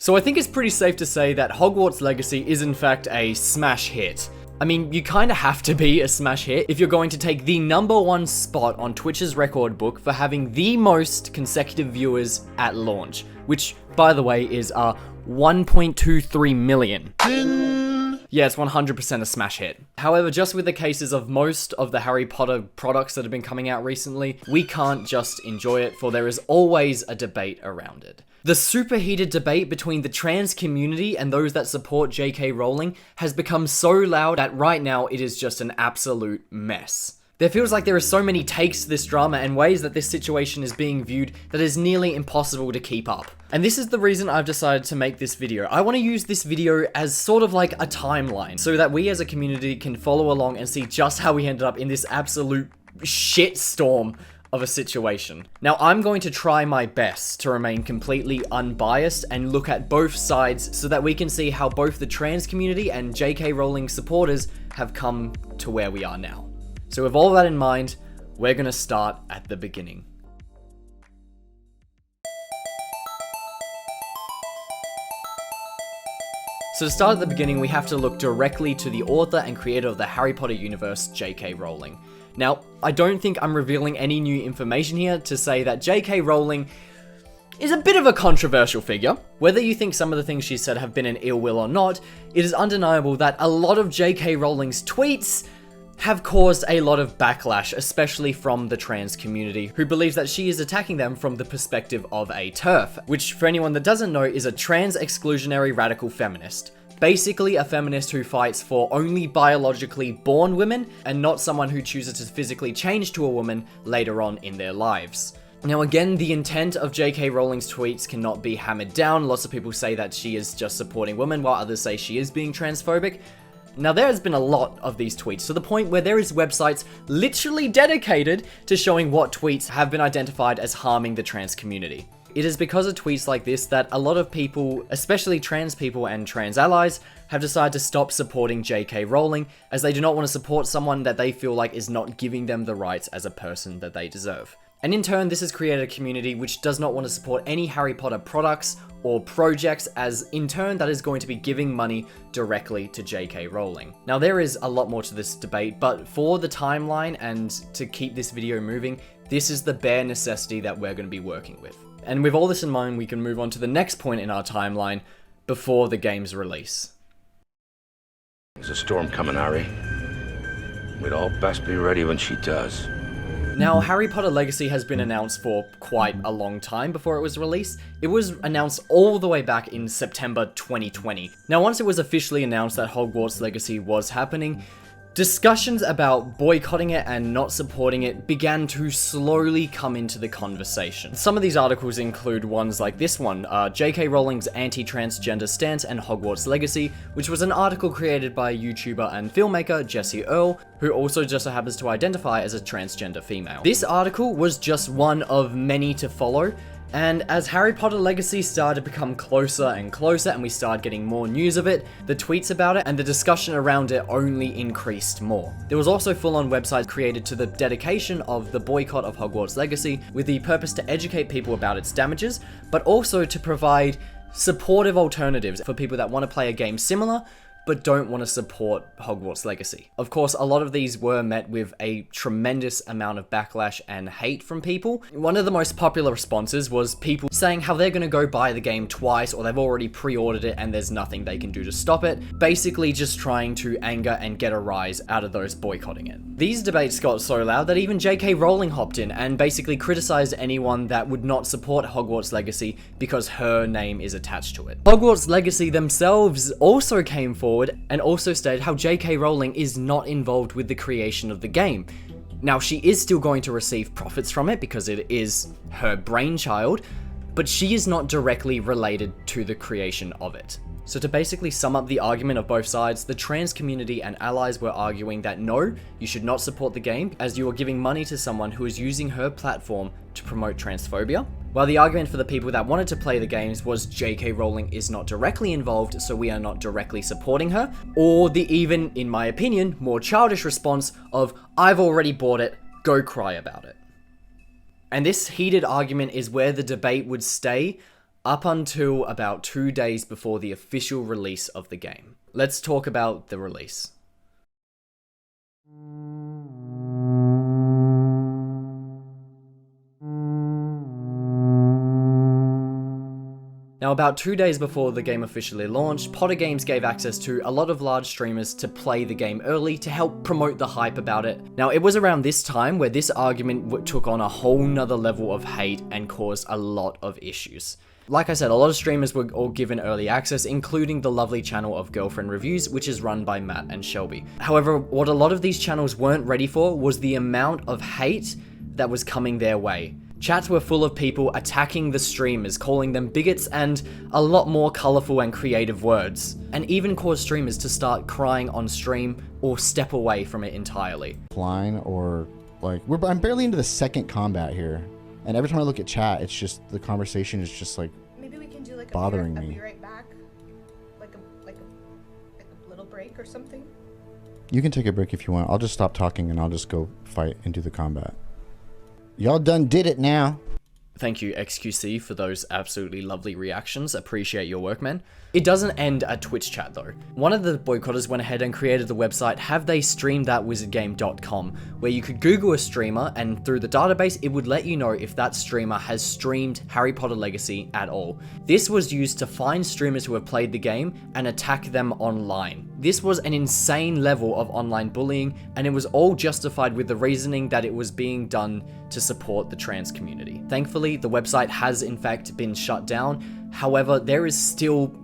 So I think it's pretty safe to say that Hogwarts Legacy is in fact a smash hit. I mean, you kinda have to be a smash hit if you're going to take the #1 spot on Twitch's record book for having the most consecutive viewers at launch, which, by the way, is 1.23 million. Yeah, it's 100% a smash hit. However, just with the cases of most of the Harry Potter products that have been coming out recently, we can't just enjoy it, for there is always a debate around it. The superheated debate between the trans community and those that support J.K. Rowling has become so loud that right now it is just an absolute mess. There feels like there are so many takes to this drama and ways that this situation is being viewed that is nearly impossible to keep up. And this is the reason I've decided to make this video. I want to use this video as sort of like a timeline so that we as a community can follow along and see just how we ended up in this absolute shitstorm of a situation. Now, I'm going to try my best to remain completely unbiased and look at both sides so that we can see how both the trans community and J.K. Rowling supporters have come to where we are now. So with all that in mind, we're gonna start at the beginning. So to start at the beginning, we have to look directly to the author and creator of the Harry Potter universe, J.K. Rowling. Now, I don't think I'm revealing any new information here to say that J.K. Rowling is a bit of a controversial figure. Whether you think some of the things she said have been an ill will or not, it is undeniable that a lot of J.K. Rowling's tweets have caused a lot of backlash, especially from the trans community, who believes that she is attacking them from the perspective of a TERF, which, for anyone that doesn't know, is a trans exclusionary radical feminist. Basically a feminist who fights for only biologically born women and not someone who chooses to physically change to a woman later on in their lives. Now again, the intent of J.K. Rowling's tweets cannot be hammered down. Lots of people say that she is just supporting women, while others say she is being transphobic. Now there has been a lot of these tweets, to the point where there is websites literally dedicated to showing what tweets have been identified as harming the trans community. It is because of tweets like this that a lot of people, especially trans people and trans allies, have decided to stop supporting J.K. Rowling, as they do not want to support someone that they feel like is not giving them the rights as a person that they deserve. And in turn, this has created a community which does not want to support any Harry Potter products or projects, as in turn that is going to be giving money directly to J.K. Rowling. Now there is a lot more to this debate, but for the timeline and to keep this video moving, this is the bare necessity that we're going to be working with. And with all this in mind, we can move on to the next point in our timeline before the game's release. There's a storm coming, Harry. We'd all best be ready when she does. Now, Harry Potter Legacy has been announced for quite a long time before it was released. It was announced all the way back in September 2020. Now, once it was officially announced that Hogwarts Legacy was happening, discussions about boycotting it and not supporting it began to slowly come into the conversation. Some of these articles include ones like this one, J.K. Rowling's anti-transgender stance and Hogwarts Legacy, which was an article created by YouTuber and filmmaker Jessie Earl, who also just so happens to identify as a transgender female. This article was just one of many to follow, and as Harry Potter Legacy started to become closer and closer and we started getting more news of it, the tweets about it and the discussion around it only increased more. There was also full-on websites created to the dedication of the boycott of Hogwarts Legacy with the purpose to educate people about its damages, but also to provide supportive alternatives for people that want to play a game similar but don't want to support Hogwarts Legacy. Of course, a lot of these were met with a tremendous amount of backlash and hate from people. One of the most popular responses was people saying how they're going to go buy the game twice, or they've already pre-ordered it and there's nothing they can do to stop it. Basically just trying to anger and get a rise out of those boycotting it. These debates got so loud that even J.K. Rowling hopped in and basically criticized anyone that would not support Hogwarts Legacy because her name is attached to it. Hogwarts Legacy themselves also came forward and also stated how J.K. Rowling is not involved with the creation of the game. Now, she is still going to receive profits from it because it is her brainchild, but she is not directly related to the creation of it. So to basically sum up the argument of both sides, the trans community and allies were arguing that no, you should not support the game as you are giving money to someone who is using her platform to promote transphobia, while the argument for the people that wanted to play the games was J.K. Rowling is not directly involved, so we are not directly supporting her, or the even, in my opinion, more childish response of, I've already bought it, go cry about it. And this heated argument is where the debate would stay up until about 2 days before the official release of the game. Let's talk about the release. Now, about 2 days before the game officially launched, Potter Games gave access to a lot of large streamers to play the game early to help promote the hype about it. Now, it was around this time where this argument took on a whole nother level of hate and caused a lot of issues. Like I said, a lot of streamers were all given early access, including the lovely channel of Girlfriend Reviews, which is run by Matt and Shelby. However, what a lot of these channels weren't ready for was the amount of hate that was coming their way. Chats were full of people attacking the streamers, calling them bigots, and a lot more colourful and creative words, and even caused streamers to start crying on stream or step away from it entirely. Line or like I'm barely into the second combat here, and every time I look at chat, it's just the conversation is just like maybe we can do like bothering a me. be right back, like a little break or something. You can take a break if you want. I'll just stop talking and I'll just go fight and do the combat. Y'all done did it now. Thank you, XQC, for those absolutely lovely reactions. Appreciate your work, man. It doesn't end at Twitch chat, though. One of the boycotters went ahead and created the website HaveTheyStreamedThatWizardGame.com, where you could Google a streamer, and through the database, it would let you know if that streamer has streamed Harry Potter Legacy at all. This was used to find streamers who have played the game and attack them online. This was an insane level of online bullying, and it was all justified with the reasoning that it was being done to support the trans community. Thankfully, the website has in fact been shut down. However, there is still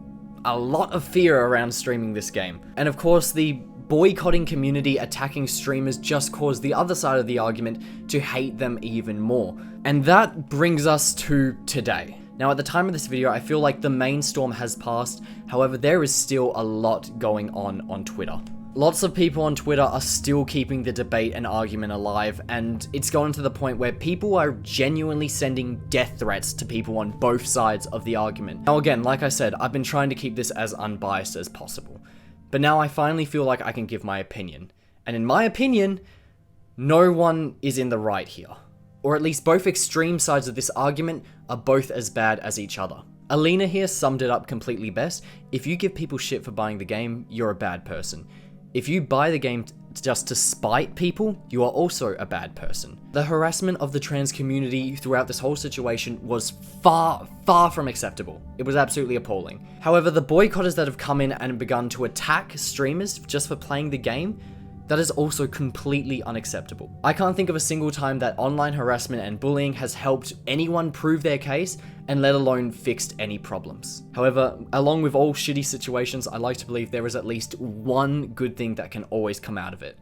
a lot of fear around streaming this game. And of course, the boycotting community attacking streamers just caused the other side of the argument to hate them even more. And that brings us to today. Now, at the time of this video, I feel like the main storm has passed. However, there is still a lot going on Twitter. Lots of people on Twitter are still keeping the debate and argument alive, and it's gotten to the point where people are genuinely sending death threats to people on both sides of the argument. Now again, like I said, I've been trying to keep this as unbiased as possible, but now I finally feel like I can give my opinion. And in my opinion, no one is in the right here. Or at least both extreme sides of this argument are both as bad as each other. Alina here summed it up completely best. If you give people shit for buying the game, you're a bad person. If you buy the game just to spite people, you are also a bad person. The harassment of the trans community throughout this whole situation was far from acceptable. It was absolutely appalling. However, the boycotters that have come in and begun to attack streamers just for playing the game, that is also completely unacceptable. I can't think of a single time that online harassment and bullying has helped anyone prove their case, and let alone fixed any problems. However, along with all shitty situations, I like to believe there is at least one good thing that can always come out of it,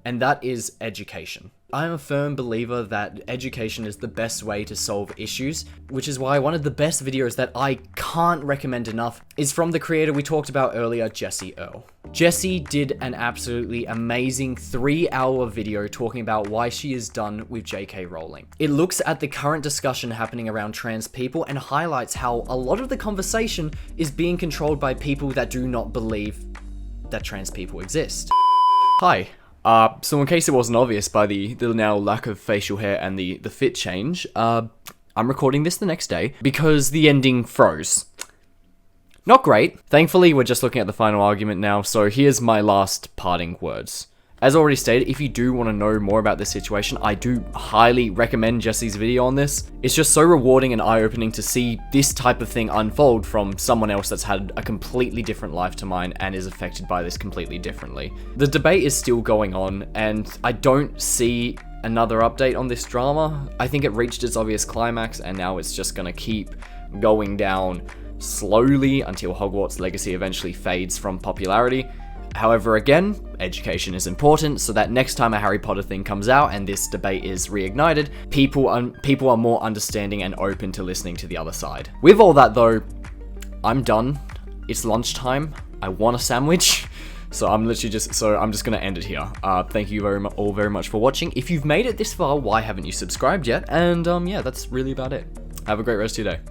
and that is education. I am a firm believer that education is the best way to solve issues, which is why one of the best videos that I can't recommend enough is from the creator we talked about earlier, Jessie Earl. Jessie did an absolutely amazing 3-hour video talking about why she is done with JK Rowling. It looks at the current discussion happening around trans people and highlights how a lot of the conversation is being controlled by people that do not believe that trans people exist. Hi. So in case it wasn't obvious by the now lack of facial hair and the fit change, I'm recording this the next day because the ending froze. Not great. Thankfully, we're just looking at the final argument now, so here's my last parting words. As already stated, if you do want to know more about this situation, I do highly recommend Jessie's video on this. It's just so rewarding and eye-opening to see this type of thing unfold from someone else that's had a completely different life to mine and is affected by this completely differently. The debate is still going on, and I don't see another update on this drama. I think it reached its obvious climax, and now it's just gonna keep going down slowly until Hogwarts Legacy eventually fades from popularity. However, again, education is important, so that next time a Harry Potter thing comes out and this debate is reignited, people are more understanding and open to listening to the other side. With all that though, I'm done. It's lunchtime. I want a sandwich. So I'm just gonna end it here. Thank you all very much for watching. If you've made it this far, why haven't you subscribed yet? And yeah, that's really about it. Have a great rest of your day.